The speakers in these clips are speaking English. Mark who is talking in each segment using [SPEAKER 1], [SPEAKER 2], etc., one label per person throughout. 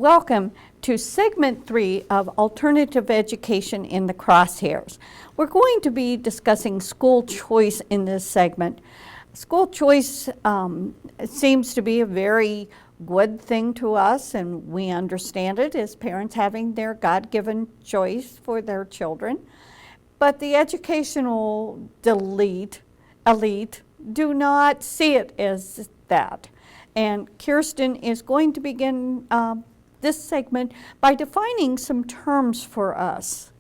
[SPEAKER 1] Welcome to segment 3 of Alternative Education in the Crosshairs. We're going to be discussing school choice in this segment. School choice seems to be a very good thing to us, and we understand it as parents having their God-given choice for their children. But the educational elite do not see it as that. And Kirsten is going to begin this segment by defining some terms for us.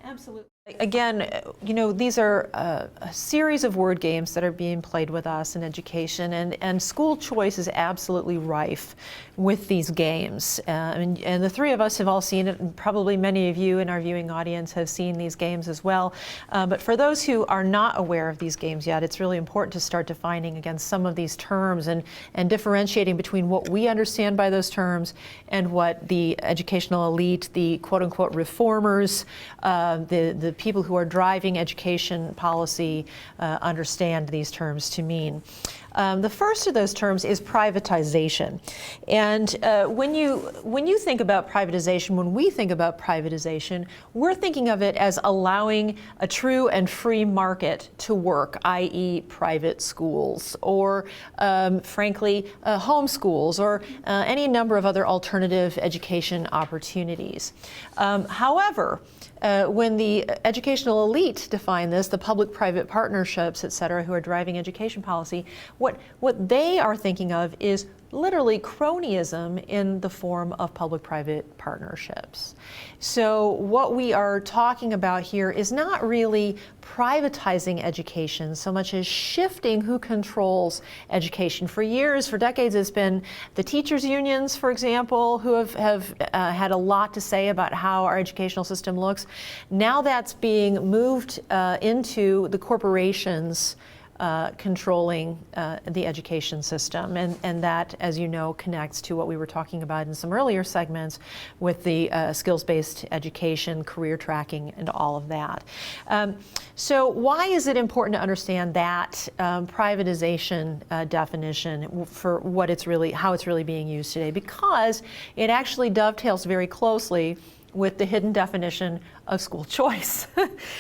[SPEAKER 2] Absolutely. Again, you know, these are a series of word games that are being played with us in education, and school choice is absolutely rife with these games. And the three of us have all seen it, and probably many of you in our viewing audience have seen these games as well. But for those who are not aware of these games yet, it's really important to start defining again some of these terms and differentiating between what we understand by those terms and what the educational elite, the quote-unquote reformers, the people who are driving education policy understand these terms to mean. The first of those terms is privatization. And when you think about privatization, when we think about privatization, we're thinking of it as allowing a true and free market to work, i.e. private schools, or frankly, homeschools, or any number of other alternative education opportunities. However, when the educational elite define this, the public-private partnerships, et cetera, who are driving education policy, what they are thinking of is literally cronyism in the form of public-private partnerships. So what we are talking about here is not really privatizing education so much as shifting who controls education. For years, for decades, it's been the teachers' unions, for example, who have had a lot to say about how our educational system looks. Now that's being moved into the corporations controlling the education system, and that, as you know, connects to what we were talking about in some earlier segments with the skills-based education, career tracking, and all of that. So why is it important to understand that privatization definition for what it's really, how it's really being used today? Because it actually dovetails very closely with the hidden definition of school choice.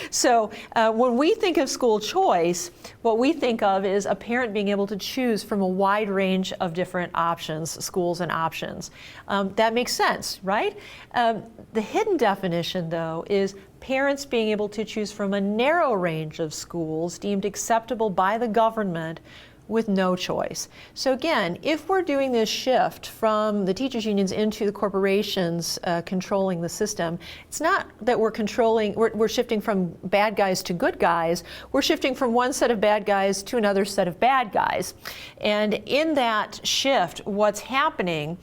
[SPEAKER 2] So when we think of school choice, what we think of is a parent being able to choose from a wide range of different options, schools and options. That makes sense, right? The hidden definition, though, is parents being able to choose from a narrow range of schools deemed acceptable by the government with no choice. So again, if we're doing this shift from the teachers unions into the corporations controlling the system, it's not that we're shifting from bad guys to good guys, we're shifting from one set of bad guys to another set of bad guys. And in that shift, what's happening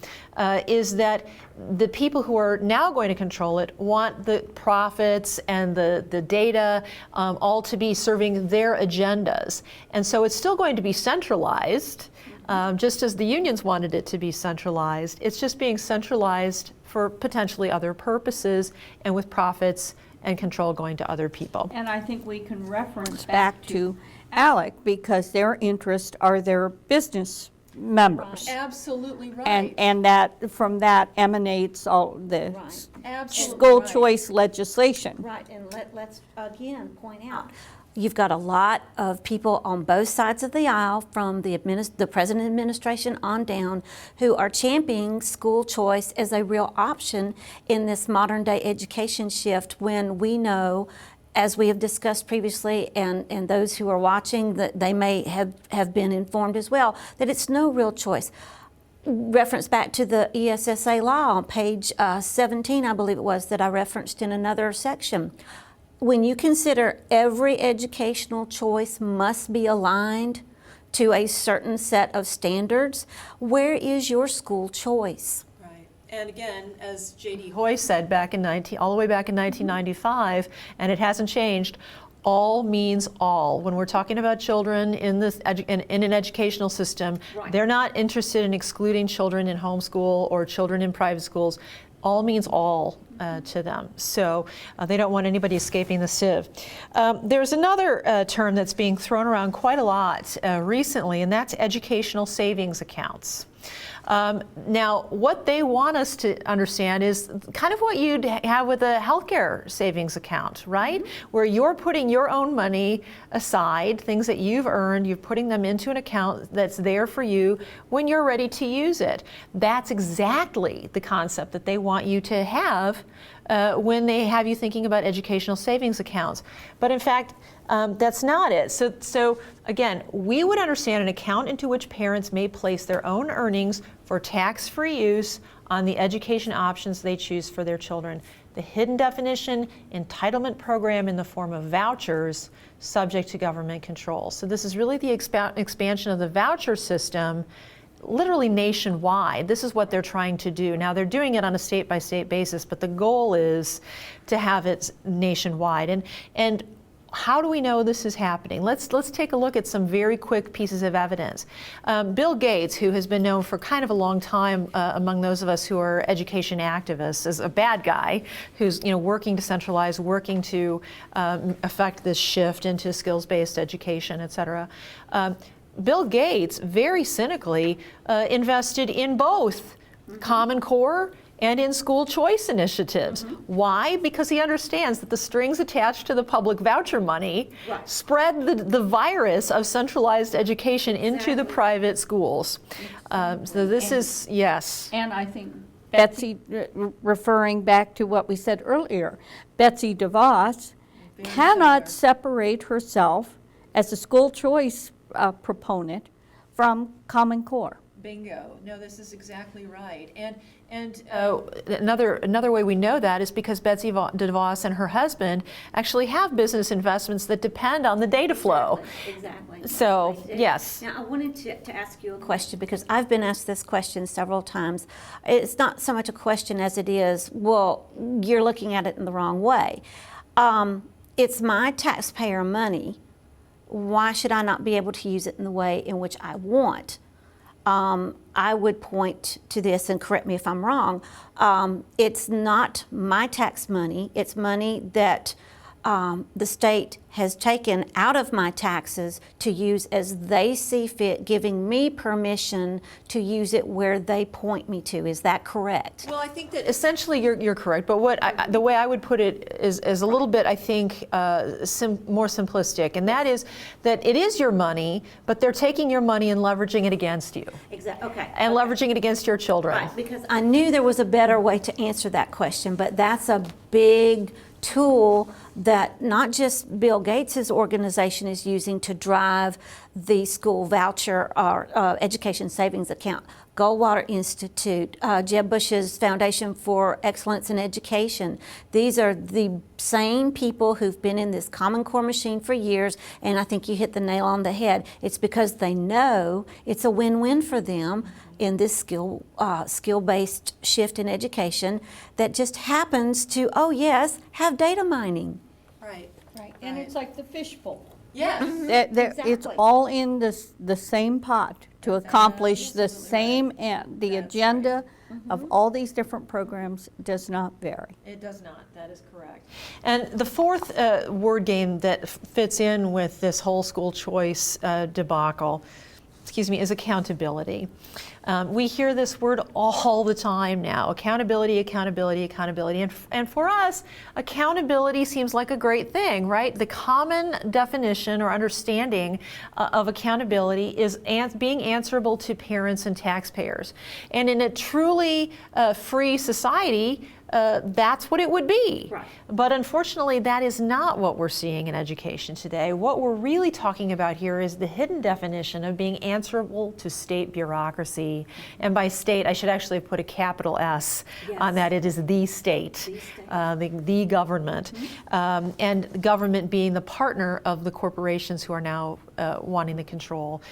[SPEAKER 2] is that the people who are now going to control it want the profits and the data all to be serving their agendas. And so it's still going to be centralized, just as the unions wanted it to be centralized. It's just being centralized for potentially other purposes and with profits and control going to other people.
[SPEAKER 1] And I think we can reference back to ALEC because their interests are their business members.
[SPEAKER 2] Absolutely right.
[SPEAKER 1] And that from that emanates all the school choice legislation.
[SPEAKER 3] Right, and let's again point out, you've got a lot of people on both sides of the aisle, from the President administration on down, who are championing school choice as a real option in this modern day education shift, when we know, as we have discussed previously, and those who are watching, that they may have been informed as well, that it's no real choice. Reference back to the ESSA law on page 17, I believe it was, that I referenced in another section. When you consider every educational choice must be aligned to a certain set of standards, where is your school choice?
[SPEAKER 2] And again, as J.D. Hoy said all the way back in 1995, and it hasn't changed, all means all. When we're talking about children in an educational system, they're not interested in excluding children in homeschool or children in private schools. All means all to them. So they don't want anybody escaping the sieve. There's another term that's being thrown around quite a lot recently, and that's educational savings accounts. Now, what they want us to understand is kind of what you'd have with a healthcare savings account, right? Mm-hmm. Where you're putting your own money aside, things that you've earned, you're putting them into an account that's there for you when you're ready to use it. That's exactly the concept that they want you to have when they have you thinking about educational savings accounts. But in fact, that's not it. So again, we would understand an account into which parents may place their own earnings for tax-free use on the education options they choose for their children. The hidden definition, entitlement program in the form of vouchers, subject to government control. So this is really the expansion of the voucher system, literally nationwide. This is what they're trying to do. Now they're doing it on a state-by-state basis, but the goal is to have it nationwide. And how do we know this is happening? Let's take a look at some very quick pieces of evidence. Bill Gates, who has been known for kind of a long time among those of us who are education activists, as a bad guy who's working to centralize, working to affect this shift into skills-based education, et cetera. Bill Gates very cynically invested in both Common Core and in school choice initiatives. Mm-hmm. Why? Because he understands that the strings attached to the public voucher money spread the virus of centralized education into the private schools. So this is, yes.
[SPEAKER 1] And I think Betsy, referring back to what we said earlier, Betsy DeVos cannot separate herself as a school choice proponent from Common Core.
[SPEAKER 2] Bingo. No, this is exactly right. And another way we know that is because Betsy DeVos and her husband actually have business investments that depend on the data flow.
[SPEAKER 3] Exactly.
[SPEAKER 2] So, yes.
[SPEAKER 3] Now, I wanted to ask you a question because I've been asked this question several times. It's not so much a question as it is, well, you're looking at it in the wrong way. It's my taxpayer money. Why should I not be able to use it in the way in which I want? I would point to this, and correct me if I'm wrong, it's not my tax money, it's money that the state has taken out of my taxes to use as they see fit, giving me permission to use it where they point me to. Is that correct?
[SPEAKER 2] Well, I think that essentially you're correct, but the way I would put it is a little bit, I think, more simplistic, and that is that it is your money, but they're taking your money and leveraging it against you.
[SPEAKER 3] Exactly. Okay.
[SPEAKER 2] And leveraging it against your children.
[SPEAKER 3] Right, because I knew there was a better way to answer that question, but that's a big tool that not just Bill Gates' organization is using to drive the school voucher or education savings account. Goldwater Institute, Jeb Bush's Foundation for Excellence in Education. These are the same people who've been in this Common Core machine for years, and I think you hit the nail on the head. It's because they know it's a win-win for them in this skill-based shift in education that just happens to, oh yes, have data mining.
[SPEAKER 2] Right.
[SPEAKER 1] Right. And it's like the fishbowl.
[SPEAKER 2] Yes.
[SPEAKER 1] It's all in the same pot to accomplish the same end. The agenda of all these different programs does not vary.
[SPEAKER 2] It does not. That is correct. And the fourth word game that fits in with this whole school choice debacle, is accountability. We hear this word all the time now, accountability, accountability, accountability. And for us, accountability seems like a great thing, right? The common definition or understanding of accountability is being answerable to parents and taxpayers. And in a truly free society, that's what it would be.
[SPEAKER 3] Right.
[SPEAKER 2] But unfortunately, that is not what we're seeing in education today. What we're really talking about here is the hidden definition of being answerable to state bureaucracy. And by state, I should actually put a capital S on that. It is the state, the government. And government being the partner of the corporations who are now wanting the control,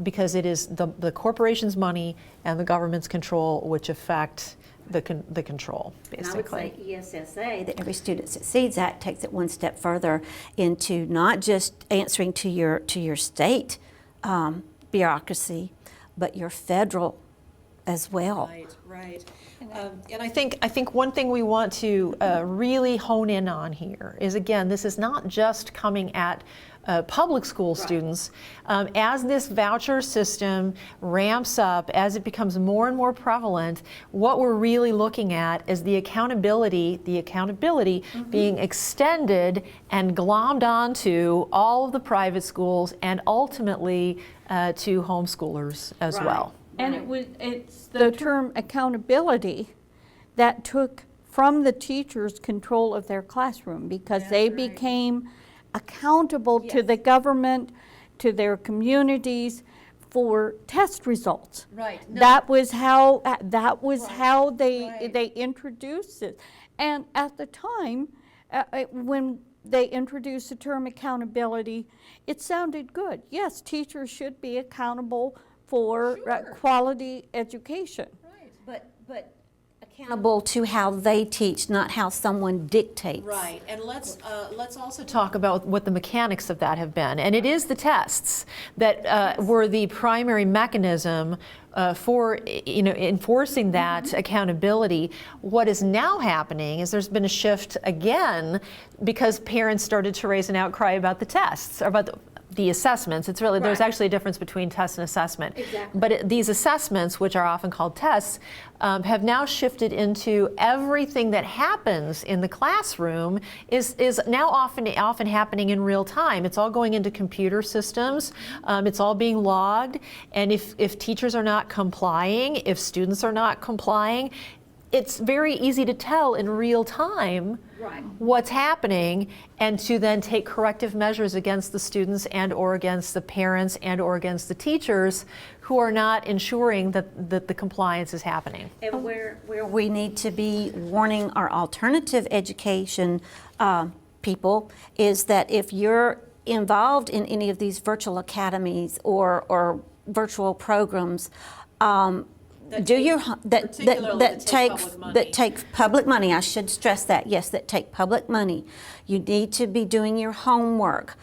[SPEAKER 2] because it is the corporation's money and the government's control which affect the control, basically.
[SPEAKER 3] And I would say ESSA, the Every Student Succeeds Act, takes it one step further into not just answering to your state bureaucracy, but your federal as well.
[SPEAKER 2] Right. And I think one thing we want to really hone in on here is, again, this is not just coming at public school students. As this voucher system ramps up, as it becomes more and more prevalent, what we're really looking at is the accountability being extended and glommed onto all of the private schools and ultimately to homeschoolers as well.
[SPEAKER 1] And it's the term accountability that took from the teachers control of their classroom, because they became accountable to the government, to their communities for test results.
[SPEAKER 2] Right.
[SPEAKER 1] That was how they introduced it. And at the time, when they introduced the term accountability, it sounded good. Yes, teachers should be accountable for quality education.
[SPEAKER 3] But accountable to how they teach, not how someone dictates.
[SPEAKER 2] Right, and let's also talk about what the mechanics of that have been. And it is the tests that were the primary mechanism for enforcing that accountability. What is now happening is there's been a shift again because parents started to raise an outcry about the tests, or about the assessments. It's really, there's actually a difference between test and assessment.
[SPEAKER 3] Exactly.
[SPEAKER 2] But these assessments, which are often called tests, have now shifted into everything that happens in the classroom is now often happening in real time. It's all going into computer systems. It's all being logged. And if teachers are not complying, if students are not complying, it's very easy to tell in real time what's happening, and to then take corrective measures against the students and or against the parents and or against the teachers who are not ensuring that the compliance is happening.
[SPEAKER 3] And where we need to be warning our alternative education people is that if you're involved in any of these virtual academies or virtual programs, that take public money. I should stress that, yes, that take public money. You need to be doing your homework.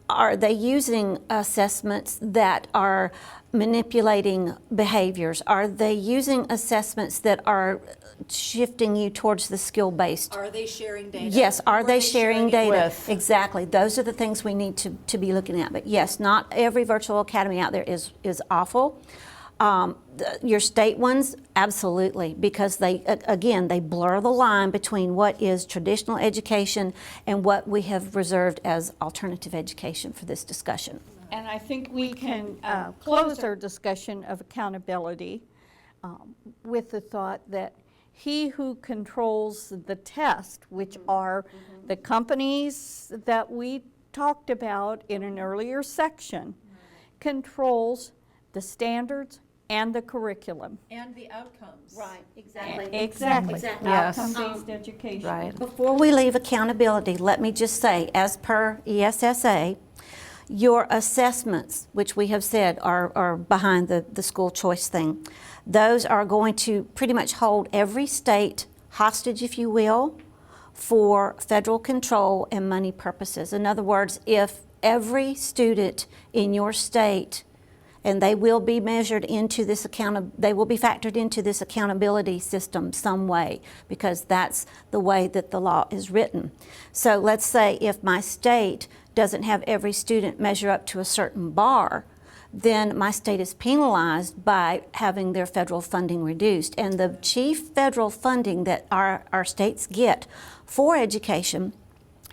[SPEAKER 3] Are they using assessments that are manipulating behaviors? Are they using assessments that are shifting you towards the skill-based?
[SPEAKER 2] Are they sharing data?
[SPEAKER 3] Yes, are they sharing data?
[SPEAKER 2] With?
[SPEAKER 3] Exactly. Those are the things we need to be looking at. But yes, not every virtual academy out there is awful. Your state ones, absolutely, because they blur the line between what is traditional education and what we have reserved as alternative education for this discussion.
[SPEAKER 1] And I think we can close our discussion of accountability with the thought that he who controls the test, which are the companies that we talked about in an earlier section, controls the standards and the curriculum.
[SPEAKER 2] And the outcomes.
[SPEAKER 3] Right, exactly.
[SPEAKER 1] Exactly.
[SPEAKER 2] Yes.
[SPEAKER 1] Outcome-based education.
[SPEAKER 2] Right.
[SPEAKER 3] Before we leave accountability, let me just say, as per ESSA, your assessments, which we have said are behind the school choice thing, those are going to pretty much hold every state hostage, if you will, for federal control and money purposes. In other words, if every student in your state, and they will be measured into this they will be factored into this accountability system some way, because that's the way that the law is written. So let's say if my state doesn't have every student measure up to a certain bar, then my state is penalized by having their federal funding reduced. And the chief federal funding that our states get for education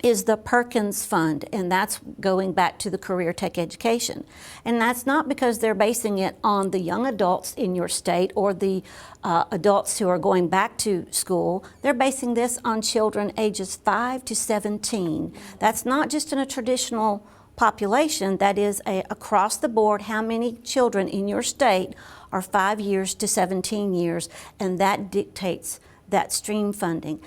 [SPEAKER 3] is the Perkins Fund, and that's going back to the career tech education. And that's not because they're basing it on the young adults in your state or the adults who are going back to school. They're basing this on children ages 5 to 17. That's not just in a traditional population, that is across the board how many children in your state are 5 years to 17 years, and that dictates that stream funding.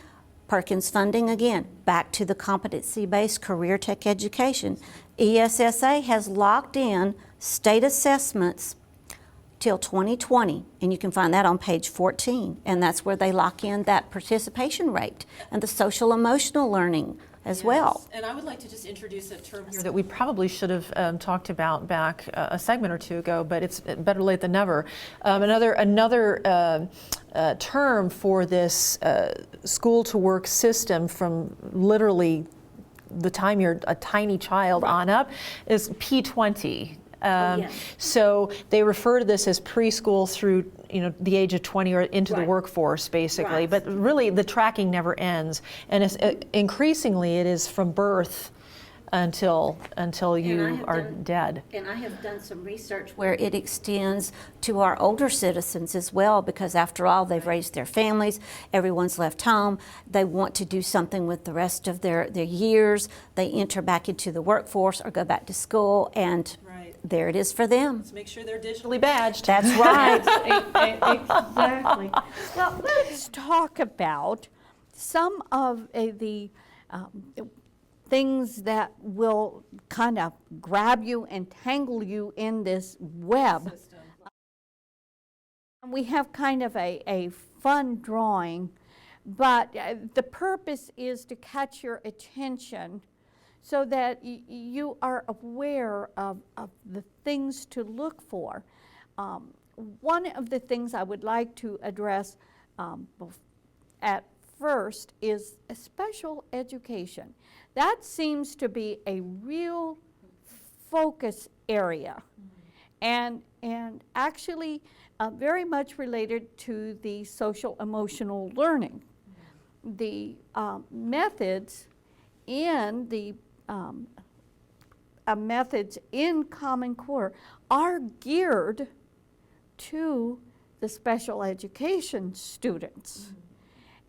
[SPEAKER 3] Perkins funding, again, back to the competency-based career tech education. ESSA has locked in state assessments till 2020, and you can find that on page 14, and that's where they lock in that participation rate and the social emotional learning as well.
[SPEAKER 2] And I would like to just introduce a term here that we probably should have talked about back a segment or two ago, but it's better late than never. Another term for this school to work system from literally the time you're a tiny child on up is P20. So they refer to this as preschool through the age of 20 or into the workforce, basically. But really, the tracking never ends, and increasingly it is from birth until you are dead.
[SPEAKER 3] And I have done some research where it extends to our older citizens as well, because after all, they've raised their families, everyone's left home, they want to do something with the rest of their years, they enter back into the workforce or go back to school, and there it is for them.
[SPEAKER 2] Let's make sure they're digitally badged.
[SPEAKER 3] That's right.
[SPEAKER 1] Exactly. Well, let's talk about some of the things that will kind of grab you and tangle you in this web. And we have kind of a fun drawing, but the purpose is to catch your attention so that you are aware of the things to look for. One of the things I would like to address at first is special education. That seems to be a real focus area, and actually very much related to the social emotional learning. The methods in the methods in Common Core are geared to the special education students.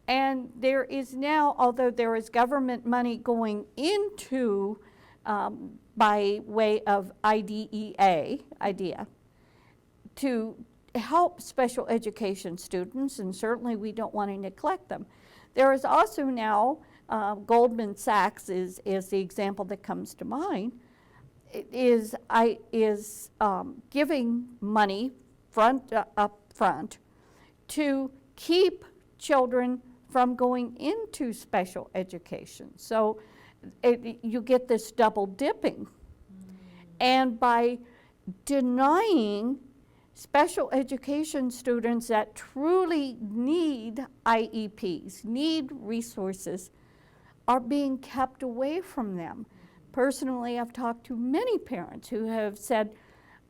[SPEAKER 1] And there is now, although there is government money going into, by way of IDEA, to help special education students, and certainly we don't want to neglect them. There is also now, Goldman Sachs is the example that comes to mind, is giving money up front to keep children from going into special education. So you get this double dipping. And by denying special education students that truly need IEPs, need resources, are being kept away from them. Personally, I've talked to many parents who have said,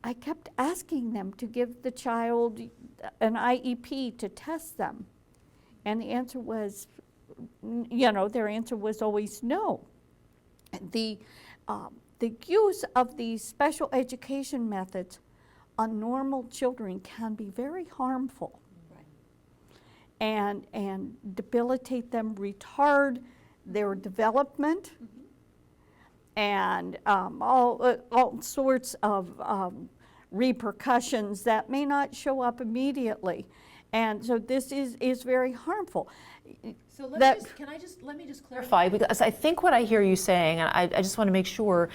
[SPEAKER 1] I kept asking them to give the child an IEP to test them. And the answer was, their answer was always no. The use of these special education methods on normal children can be very harmful, and debilitate them, retard their development, and all sorts of repercussions that may not show up immediately. And so this is very harmful.
[SPEAKER 2] So let me just clarify, because I think what I hear you saying, and I just want to make sure.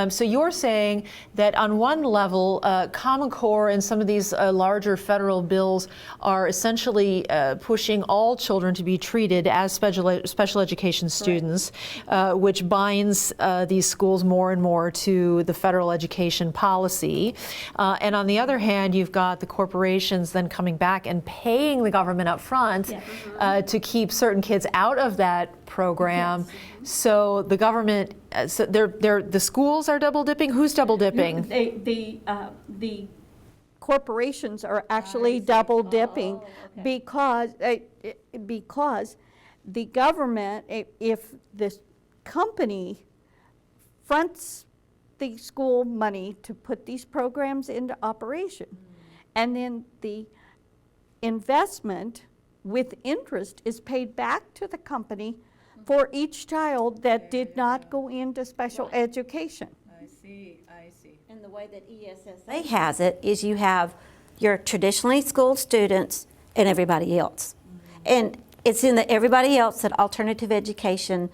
[SPEAKER 2] So you're saying that on one level, Common Core and some of these larger federal bills are essentially pushing all children to be treated as special education students, which binds these schools more and more to the federal education policy. And on the other hand, you've got the corporations then coming back and paying the government up front to keep certain kids out of that program. So the government, so the schools are double dipping. Who's double dipping?
[SPEAKER 1] The corporations are actually double dipping because the government, if this company fronts the school money to put these programs into operation, and then the investment with interest is paid back to the company for each child that did not go into special education.
[SPEAKER 2] I see.
[SPEAKER 3] And the way that ESSA has it is you have your traditionally schooled students and everybody else. And it's in the everybody else that alternative education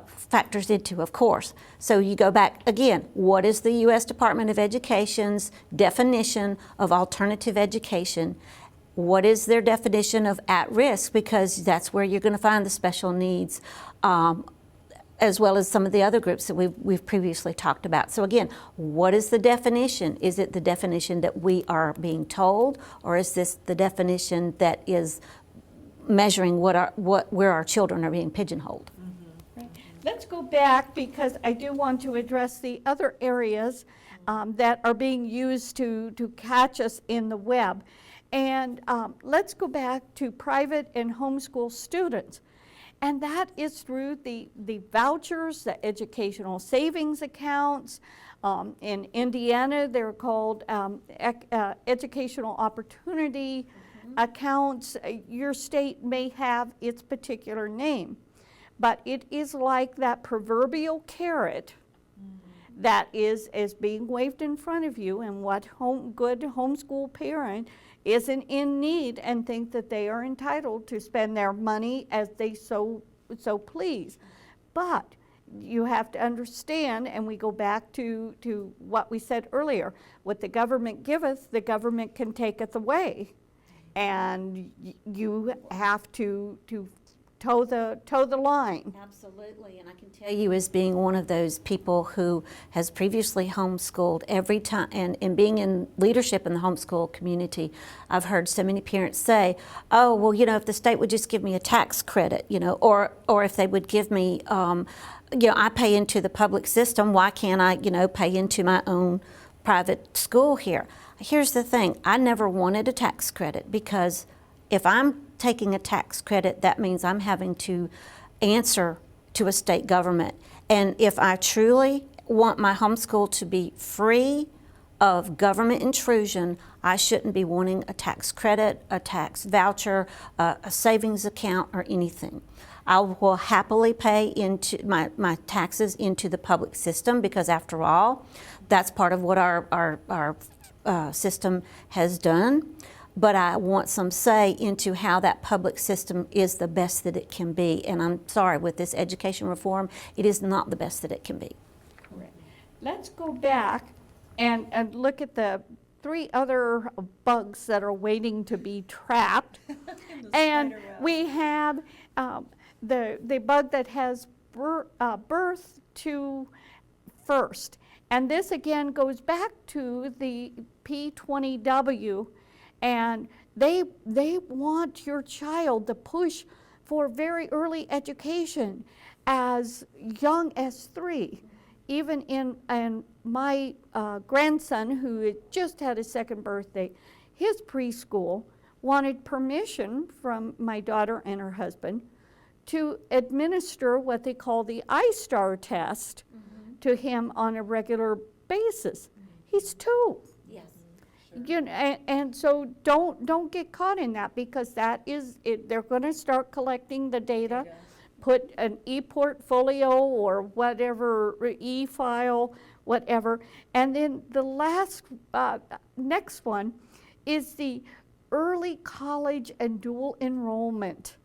[SPEAKER 3] factors into, of course. So you go back again, what is the U.S. Department of Education's definition of alternative education? What is their definition of at risk? Because that's where you're going to find the special needs as well as some of the other groups that we've previously talked about. So again, what is the definition? Is it the definition that we are being told, or is this the definition that is measuring where our children are being pigeonholed?
[SPEAKER 1] Right. Let's go back, because I do want to address the other areas that are being used to catch us in the web. And let's go back to private and homeschool students. And that is through the vouchers, the educational savings accounts. In Indiana, they're called educational opportunity accounts. Your state may have its particular name, but it is like that proverbial carrot that is being waved in front of you, and what good homeschool parent isn't in need and think that they are entitled to spend their money as they so please. But you have to understand, and we go back to what we said earlier, what the government giveth, the government can taketh away. And you have to toe the line.
[SPEAKER 3] Absolutely, and I can tell you, as being one of those people who has previously homeschooled, every time, and being in leadership in the homeschool community, I've heard so many parents say, oh, well, you know, if the state would just give me a tax credit, you know, or if they would give me, you know, I pay into the public system, why can't I, you know, pay into my own private school here? Here's the thing, I never wanted a tax credit, because if I'm taking a tax credit, that means I'm having to answer to a state government. And if I truly want my homeschool to be free of government intrusion, I shouldn't be wanting a tax credit, a tax voucher, a savings account, or anything. I will happily pay into my taxes into the public system, because after all, that's part of what our system has done. But I want some say into how that public system is the best that it can be. And I'm sorry, with this education reform, it is not the best that it can be.
[SPEAKER 1] Correct. Let's go back and look at the 3 other bugs that are waiting to be trapped. And we have the bug that has birth to first. And this again goes back to the P20W. And they want your child to push for very early education as young as 3. Even in my grandson, who had just had his 2nd birthday, his preschool wanted permission from my daughter and her husband to administer what they call the I-STAR test to him on a regular basis. He's 2. You know, and so don't get caught in that, because that is it. They're going to start collecting the data, put an e-portfolio or whatever, e-file, whatever. And then the last next one is the early college and dual enrollment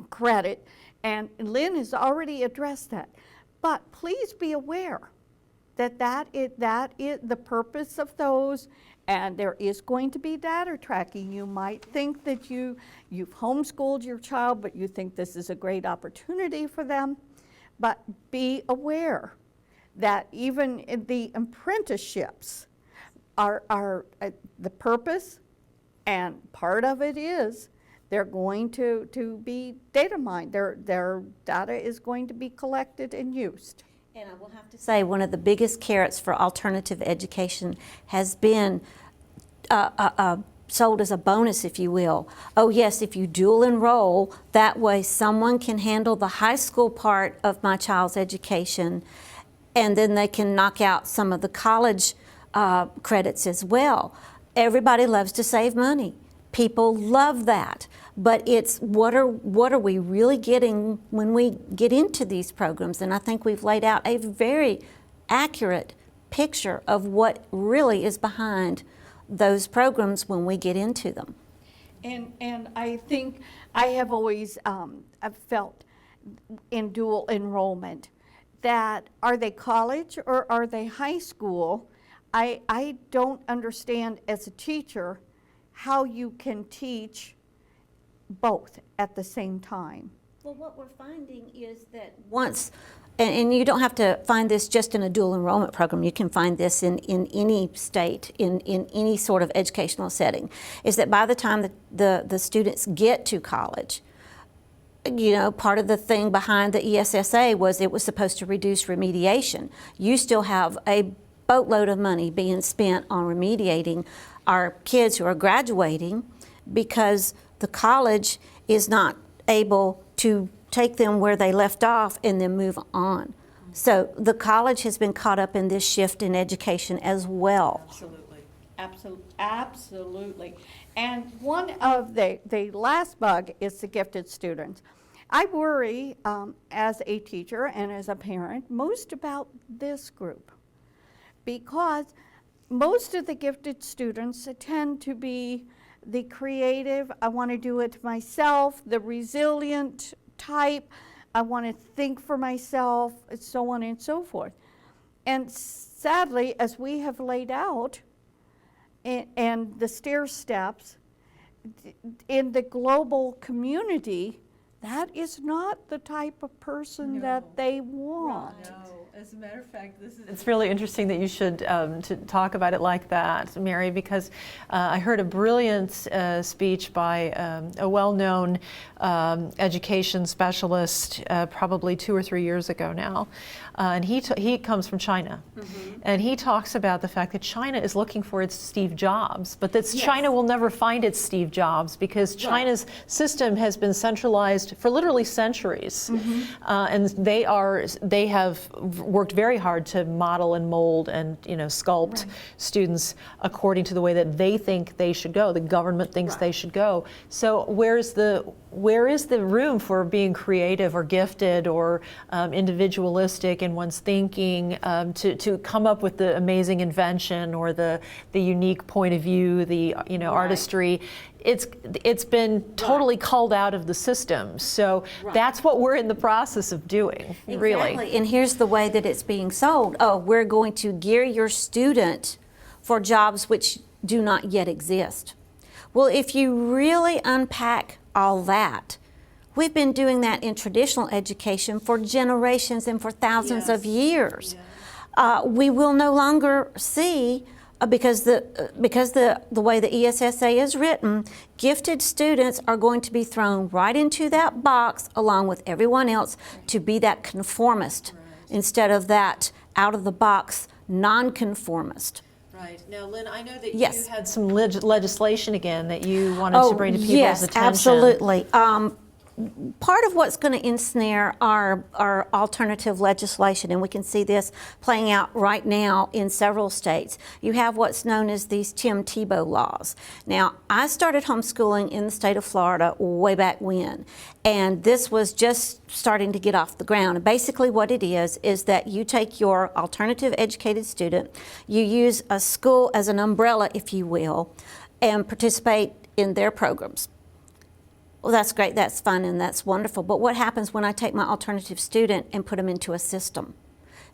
[SPEAKER 1] credit, and Lynn has already addressed that. But please be aware that is the purpose of those. And there is going to be data tracking. You might think that you've homeschooled your child, but you think this is a great opportunity for them. But be aware that even in the apprenticeships are the purpose, and part of it is they're going to be data mined. Their data is going to be collected and used.
[SPEAKER 3] And I will have to say, one of the biggest carrots for alternative education has been sold as a bonus, if you will. Oh yes, if you dual enroll, that way someone can handle the high school part of my child's education, and then they can knock out some of the college credits as well. Everybody loves to save money. People love that. But it's what are we really getting when we get into these programs? And I think we've laid out a very accurate picture of what really is behind those programs when we get into them.
[SPEAKER 1] And I think I have always I've felt in dual enrollment that are they college or are they high school? I don't understand as a teacher how you can teach both at the same time.
[SPEAKER 3] Well, what we're finding is that once, and you don't have to find this just in a dual enrollment program, you can find this in any state, in any sort of educational setting, is that by the time the students get to college, you know, part of the thing behind the ESSA was it was supposed to reduce remediation. You still have a boatload of money being spent on remediating our kids who are graduating because the college is not able to take them where they left off and then move on. So the college has been caught up in this shift in education as well.
[SPEAKER 1] Absolutely. Absolutely. And one of the last bug is the gifted students. I worry as a teacher and as a parent most about this group because most of the gifted students tend to be the creative, I want to do it myself, the resilient type, I want to think for myself, so on and so forth. And sadly, as we have laid out, and the stair steps, in the global community, that is not the type of person that they want.
[SPEAKER 2] No, as a matter of fact, it's really interesting that you should to talk about it like that, Mary, because I heard a brilliant speech by a well-known education specialist probably 2 or 3 years ago now, and he comes from China, and he talks about the fact that China is looking for its Steve Jobs, but that China will never find its Steve Jobs because China's system has been centralized for literally centuries, and they have worked very hard to model and mold and sculpt students according to the way that they think they should go. The government thinks they should go. So where is the room for being creative or gifted or individualistic in one's thinking to come up with the amazing invention or the unique point of view, the artistry? It's been totally culled out of the system. So that's what we're in the process of doing, really.
[SPEAKER 3] Exactly. And here's the way that it's being sold. Oh, we're going to gear your student for jobs which do not yet exist. Well, if you really unpack all that, we've been doing that in traditional education for generations and for thousands of years. We will no longer see, because the way the ESSA is written, gifted students are going to be thrown right into that box along with everyone else to be that conformist instead of that out-of-the-box non-conformist.
[SPEAKER 2] Right. Now, Lynn, I know that you had some legislation again that you wanted to bring to people's attention.
[SPEAKER 3] Yes, absolutely. Part of what's going to ensnare our alternative legislation, and we can see this playing out right now in several states, you have what's known as these Tim Tebow laws. Now, I started homeschooling in the state of Florida way back when, and this was just starting to get off the ground. And basically what it is that you take your alternative educated student, you use a school as an umbrella, if you will, and participate in their programs. Well, that's great, that's fun, and that's wonderful. But what happens when I take my alternative student and put them into a system?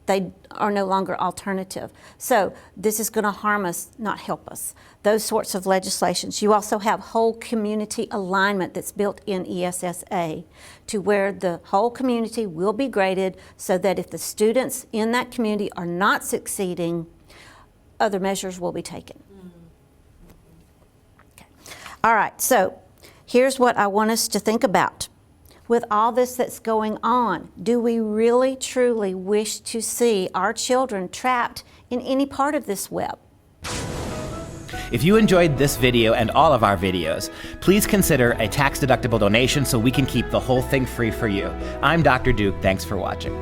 [SPEAKER 3] They are no longer alternative. So this is going to harm us, not help us. Those sorts of legislations. You also have whole community alignment that's built in ESSA to where the whole community will be graded so that if the students in that community are not succeeding, other measures will be taken. Okay. All right, so here's what I want us to think about. With all this that's going on, do we really, truly wish to see our children trapped in any part of this web?
[SPEAKER 4] If you enjoyed this video and all of our videos, please consider a tax-deductible donation so we can keep the whole thing free for you. I'm Dr. Duke. Thanks for watching.